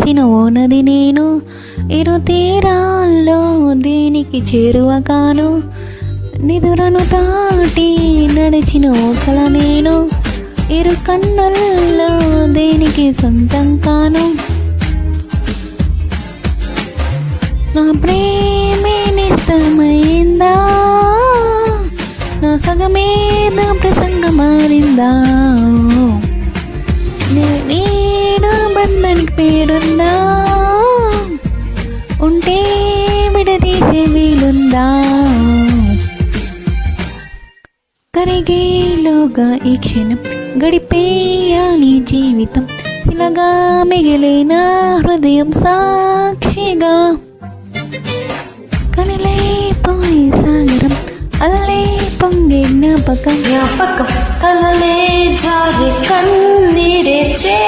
కలిసిన ఓ నది నేను, ఇరు తీరాల్లో దేనికి చేరువ కాను, నిదురను దాటి నడిచిన ఓ కల నేను, ఇరు కన్నుల్లో దేనికి సొంతం కాను. నా ప్రేమే నిస్తమైందా, నా సగమే నా ప్రసంగం మారిందా, నేను బంధానికి పేరుందా, ఉంటే విడదీసే వీలుందా. కరిగేలోగా ఈ క్షణం గడిపేయాలి జీవితం, ఇలాగా మిగిలిన హృదయం సాక్షిగా. కనిలైపోయి సాగరం అల్లే పొంగే జ్ఞాపకం, కలలే జారి కన్నీరే చే